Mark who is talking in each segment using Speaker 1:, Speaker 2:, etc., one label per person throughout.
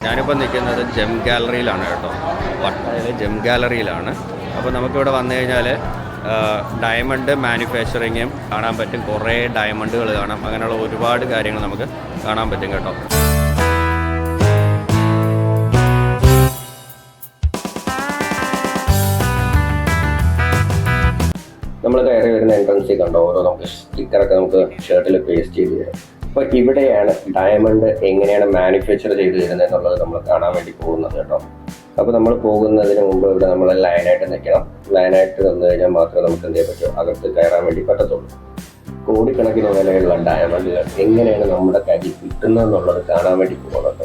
Speaker 1: ഞാനിപ്പോൾ നിൽക്കുന്നത് ജെം ഗാലറിയിലാണ് കേട്ടോ. പട്ടായയിലെ ജെം ഗാലറിയിലാണ്. അപ്പോൾ നമുക്കിവിടെ വന്നു കഴിഞ്ഞാൽ ഡയമണ്ട് മാനുഫാക്ചറിങ്ങും കാണാൻ പറ്റും. കുറേ ഡയമണ്ടുകൾ കാണാം. അങ്ങനെയുള്ള ഒരുപാട് കാര്യങ്ങൾ നമുക്ക് കാണാൻ പറ്റും കേട്ടോ. നമ്മൾ കയറി വരുന്ന എൻട്രൻസിൽ കണ്ടോ, ഓരോ നമുക്ക് സ്റ്റിക്കറൊക്കെ നമുക്ക് ഷർട്ടിൽ പേസ്റ്റ് ചെയ്ത് തരും. അപ്പോൾ ഇവിടെയാണ് ഡയമണ്ട് എങ്ങനെയാണ് മാനുഫാക്ചർ ചെയ്ത് തരുന്നത് എന്നുള്ളത് നമ്മൾ കാണാൻ വേണ്ടി പോകുന്നത് കേട്ടോ. അപ്പോൾ നമ്മൾ പോകുന്നതിന് മുമ്പ് ഇവിടെ നമ്മൾ ലൈനായിട്ട് നിൽക്കണം. ലൈനായിട്ട് നിന്ന് കഴിഞ്ഞാൽ മാത്രമേ നമുക്ക് എന്ത് ചെയ്യാൻ പറ്റുമോ, അകത്ത് കയറാൻ വേണ്ടി പറ്റത്തുള്ളൂ. കോടിക്കണക്കിന് വിലയുള്ള ഡയമണ്ടുകൾ എങ്ങനെയാണ് നമ്മുടെ കയ്യിൽ കിട്ടുന്നതെന്നുള്ളത് കാണാൻ വേണ്ടി പോകുന്നത്.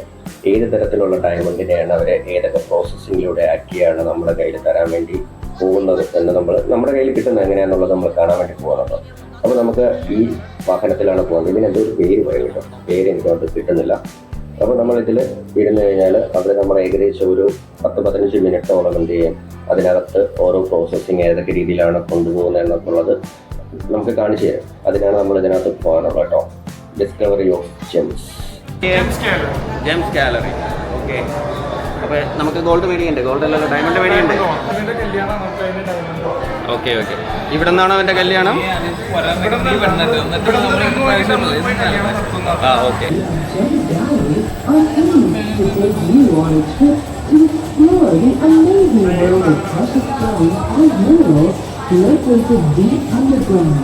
Speaker 1: ഏത് തരത്തിലുള്ള ഡയമണ്ടിനെയാണ് അവരെ ഏതൊക്കെ പ്രോസസ്സിങ്ങിലൂടെ ആക്കിയാണ് നമ്മുടെ കയ്യിൽ തരാൻ വേണ്ടി പോകുന്നത് എന്ന് നമ്മുടെ കയ്യിൽ കിട്ടുന്നത് എങ്ങനെയാണെന്നുള്ളത് നമ്മൾ കാണാൻ വേണ്ടി പോകുന്നുണ്ടോ. അപ്പോൾ നമുക്ക് ഈ വാഹനത്തിലാണ് പോകുന്നത്. ഇതിന് എന്തോ ഒരു പേര് പറയും കേട്ടോ, പേര് എനിക്കോട്ട് കിട്ടുന്നില്ല. അപ്പോൾ നമ്മളിതിൽ ഇരുന്ന് കഴിഞ്ഞാൽ അവിടെ നമ്മൾ ഏകദേശം ഒരു 10-15 മിനിറ്റോളം എന്ത് ചെയ്യും, അതിനകത്ത് ഓരോ പ്രോസസ്സിങ് ഏതൊക്കെ രീതിയിലാണ് കൊണ്ടുപോകുന്നത് എന്നൊക്കെയുള്ളത് നമുക്ക് കാണിച്ചു തരും. അതിനാണ് നമ്മൾ ഇതിനകത്ത് പോകാനുള്ളത് കേട്ടോ. Discovery of gems gallery. Okay, അപ്പോൾ നമുക്ക് ഗോൾഡ് മേടിയുണ്ട്. ഗോൾഡ് അല്ലല്ലോ, ഡയമണ്ട് മേടിയുണ്ട്. Okay okay. ഇവിടെ നിന്നാണോ അവൻ്റെ കല്യാണം? ആ okay.
Speaker 2: Located deep underground,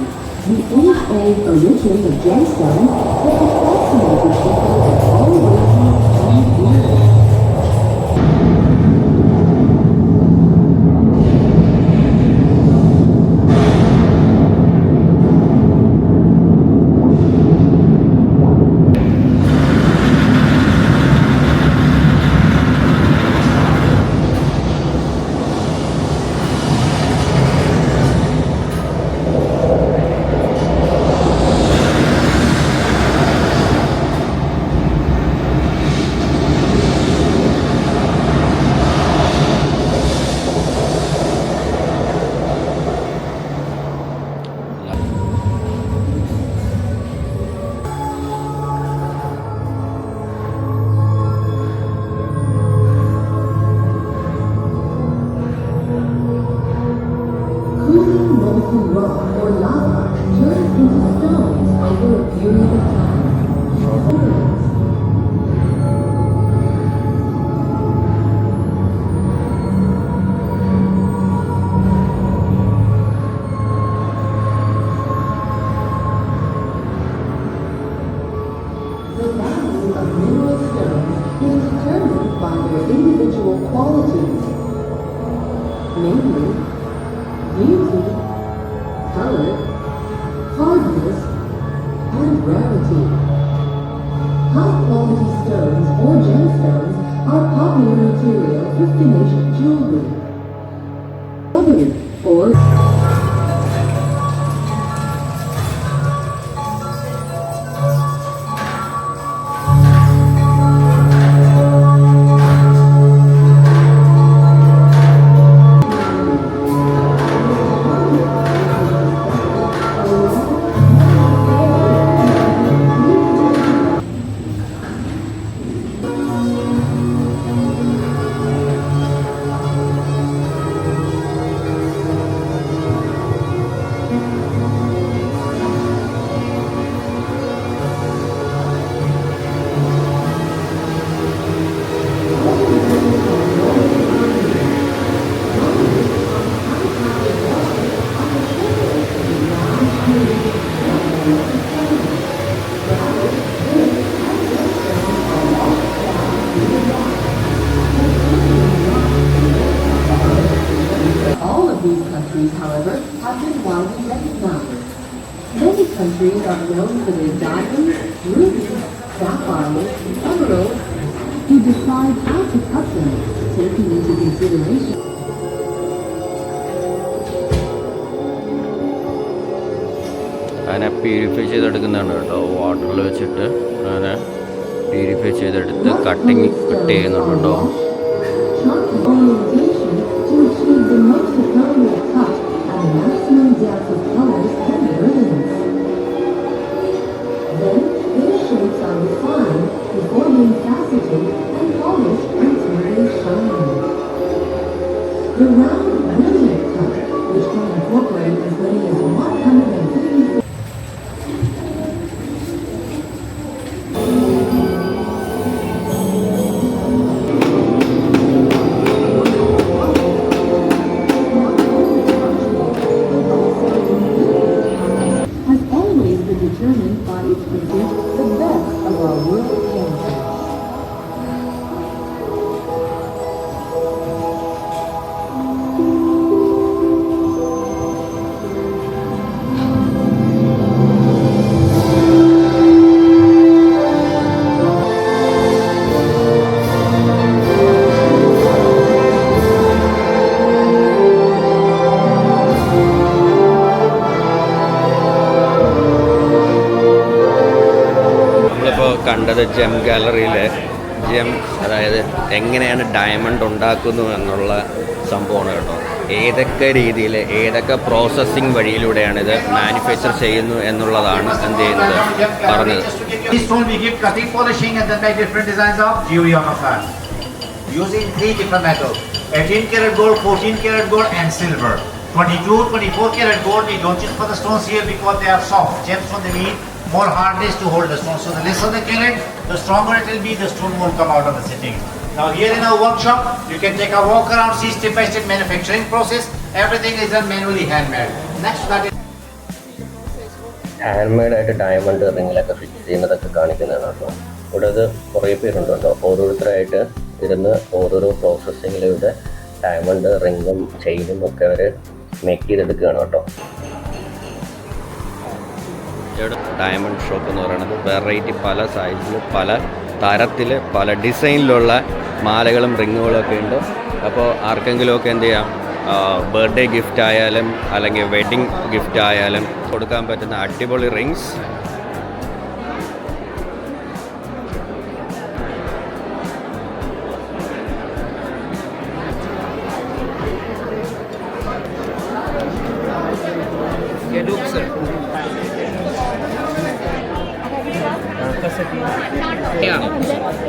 Speaker 2: the age-old origin of gemstone was fascinated all the way from the world. Rock or lava turns into stones over a period of time. The value of mineral stones is determined by their individual qualities, namely beauty, color, hardness, and rarity. High-quality stones or gemstones are popular material for finished jewelry. Or however, have been widely recognized. Many countries are known for their diamonds, rubies, sapphires, emeralds. To decide how to cut them, taking into consideration
Speaker 1: അതിനെ purify ചെയ്തെടുക്കുന്നതാണ് കേട്ടോ. വാട്ടറിൽ വെച്ചിട്ട് അതിനെ purify ചെയ്തെടുത്ത് cut ചെയ്യുന്നുണ്ട് കേട്ടോ.
Speaker 2: the most appropriate cut and maximum depth of colors and brilliance. Then, their shapes are refined before being faceted and polished. The round brilliant cup, which can incorporate as many as 150. Has always been determined by its pursuit the best of our world heritage.
Speaker 1: നമ്മളിപ്പോൾ കണ്ടത് gem ഗാലറിയിലെ gem, അതായത് എങ്ങനെയാണ് diamond ഉണ്ടാക്കുന്നു എന്നുള്ള സംഭവമാണ് കേട്ടോ. ഏതൊക്കെ രീതിയിൽ ഏതൊക്കെ പ്രോസസ്സിങ് വഴിയിലൂടെയാണ് ഇത് മാനുഫാക്ചർ ചെയ്യുന്നു എന്നുള്ളതാണ് എന്ത് ചെയ്യുന്നത് പറഞ്ഞത്.
Speaker 3: This stone we give cutting, polishing and then make different designs of jewelry on the plant. Using 3 different metals, 18 karat gold, 14 karat gold and silver. 22, 24 karat gold we don't use for the stones here because they are soft. Gemstones they need more hardness to hold the stone. So the lesser the carat, the stronger it will be, the stone won't come out of the sitting. Now here in our workshop, you can take a walk around, see step by step manufacturing process. Everything is done manually, handmade. Next that is
Speaker 1: hand മെയ്ഡായിട്ട് diamond റിങ്ങിലൊക്കെ fix ചെയ്യുന്നതൊക്കെ കാണിക്കുന്നതാണ് കേട്ടോ. ഇവിടെ അത് കുറേ പേരുണ്ട് കേട്ടോ. ഓരോരുത്തരായിട്ട് ഇരുന്ന് ഓരോരോ പ്രോസസ്സിങ്ങിലൂടെ ഡയമണ്ട് റിങ്ങും ചെയിനും ഒക്കെ അവർ മേക്ക് ചെയ്തെടുക്കുകയാണ് കേട്ടോ. ഇവിടെ ഡയമണ്ട് ഷോപ്പ് എന്ന് പറയുന്നത് വെറൈറ്റി പല സൈസിൽ, പല തരത്തിൽ, പല ഡിസൈനിലുള്ള മാലകളും റിങ്ങുകളും ഒക്കെ ഉണ്ട്. അപ്പോൾ ആർക്കെങ്കിലുമൊക്കെ എന്ത് ചെയ്യാം, ബർത്ത്ഡേ ഗിഫ്റ്റ് ആയാലും അല്ലെങ്കിൽ വെഡ്ഡിങ് ഗിഫ്റ്റ് ആയാലും കൊടുക്കാൻ പറ്റുന്ന അടിപൊളി rings.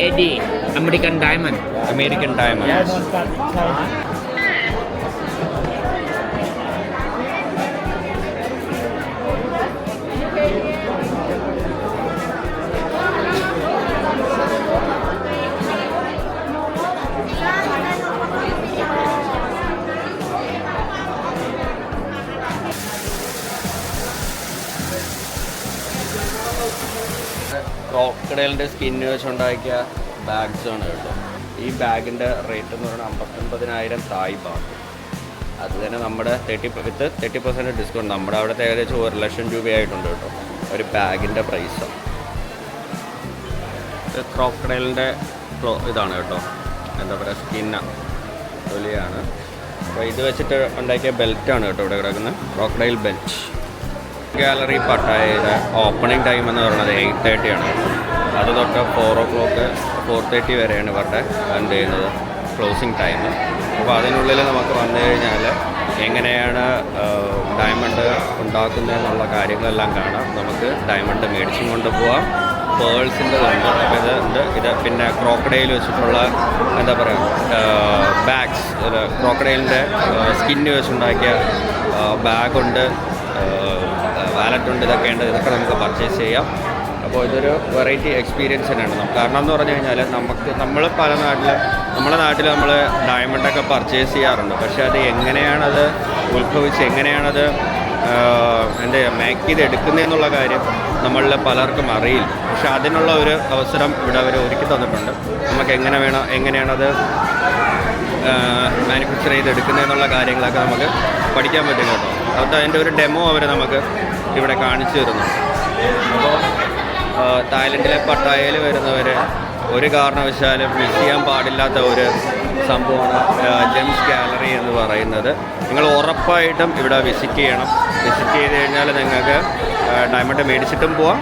Speaker 4: Eddie, American Diamond.
Speaker 1: American diamond. ക്രോക്കഡൈലിൻ്റെ സ്കിന്ന് വെച്ചുണ്ടാക്കിയ ബാഗ്സാണ് കേട്ടോ. ഈ ബാഗിൻ്റെ റേറ്റ് എന്ന് പറയുന്നത് 59,000 തായ് ബാത്ത്. അത് തന്നെ നമ്മുടെ 30% ഡിസ്കൗണ്ട് നമ്മുടെ അവിടുത്തെ ഏകദേശം 1 ലക്ഷം രൂപയായിട്ടുണ്ട് കേട്ടോ ഒരു ബാഗിൻ്റെ പ്രൈസ്. ക്രോക്കഡൈലിൻ്റെ ഇതാണ് കേട്ടോ, എന്താ പറയുക, സ്കിന്ന തൊലിയാണ്. അപ്പോൾ ഇത് വെച്ചിട്ട് ഉണ്ടാക്കിയ ബെൽറ്റാണ് കേട്ടോ ഇവിടെ കിടക്കുന്നത്, ക്രോക്കഡൈൽ ബെൽറ്റ്. ഗാലറി പട്ടായയുടെ ഓപ്പണിംഗ് ടൈം എന്ന് പറയുന്നത് 8:30 ആണ്. അത് തൊട്ട് 4 o'clock 4:30 വരെയാണ് ഇവരുടെ എന്ത് ചെയ്യുന്നത് ക്ലോസിങ് ടൈം. അപ്പോൾ അതിനുള്ളിൽ നമുക്ക് വന്നു കഴിഞ്ഞാൽ എങ്ങനെയാണ് ഡയമണ്ട് ഉണ്ടാക്കുന്നതെന്നുള്ള കാര്യങ്ങളെല്ലാം കാണാം. നമുക്ക് ഡയമണ്ട് മേടിച്ചും കൊണ്ടുപോകാം. പേൾസിൻ്റെ ഉണ്ട്, ഇത് പിന്നെ ക്രോക്കഡൈൽ വെച്ചിട്ടുള്ള എന്താ പറയുക ബാഗ്സ്, ക്രോക്കഡൈലിൻ്റെ സ്കിന്ന് വെച്ചുണ്ടാക്കിയ ബാഗുണ്ട്, വാലറ്റുണ്ട്, ഇതൊക്കെ ഉണ്ട്. ഇതൊക്കെ നമുക്ക് പർച്ചേസ് ചെയ്യാം. അപ്പോൾ ഇതൊരു വെറൈറ്റി എക്സ്പീരിയൻസ് തന്നെയാണ് നമുക്ക്. കാരണം എന്ന് പറഞ്ഞു കഴിഞ്ഞാൽ നമ്മൾ നമ്മുടെ നാട്ടിൽ നമ്മൾ ഡയമണ്ടൊക്കെ പർച്ചേസ് ചെയ്യാറുണ്ട്. പക്ഷേ അത് എങ്ങനെയാണത് ഉത്ഭവിച്ച് എങ്ങനെയാണത് എന്താ മേക്ക് ചെയ്ത് എടുക്കുന്നതെന്നുള്ള കാര്യം നമ്മളിൽ പലർക്കും അറിയില്ല. പക്ഷെ അതിനുള്ള ഒരു അവസരം ഇവിടെ അവർ ഒരുക്കി തന്നിട്ടുണ്ട്. നമുക്ക് എങ്ങനെയാണത് മാനുഫാക്ചർ ചെയ്തെടുക്കുന്നതെന്നുള്ള കാര്യങ്ങളൊക്കെ നമുക്ക് പഠിക്കാൻ പറ്റും കേട്ടോ. അത് അതിൻ്റെ ഒരു ഡെമോ അവർ നമുക്ക് ഇവിടെ കാണിച്ചു തരുന്നു. അപ്പോൾ തായ്ലൻഡിലെ പട്ടായയിൽ വരുന്നവർ ഒരു കാരണവശാലും മിസ് ചെയ്യാൻ പാടില്ലാത്ത ഒരു സംഭവമാണ് ജെംസ് ഗാലറി എന്ന് പറയുന്നത്. നിങ്ങൾ ഉറപ്പായിട്ടും ഇവിടെ വിസിറ്റ് ചെയ്യണം. വിസിറ്റ് ചെയ്ത് കഴിഞ്ഞാൽ നിങ്ങൾക്ക് ഡയമണ്ട് മേടിച്ചിട്ടും പോവാം,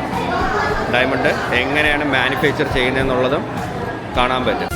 Speaker 1: ഡയമണ്ട് എങ്ങനെയാണ് മാനുഫാക്ചർ ചെയ്യുന്നതെന്നുള്ളതും കാണാൻ പറ്റും.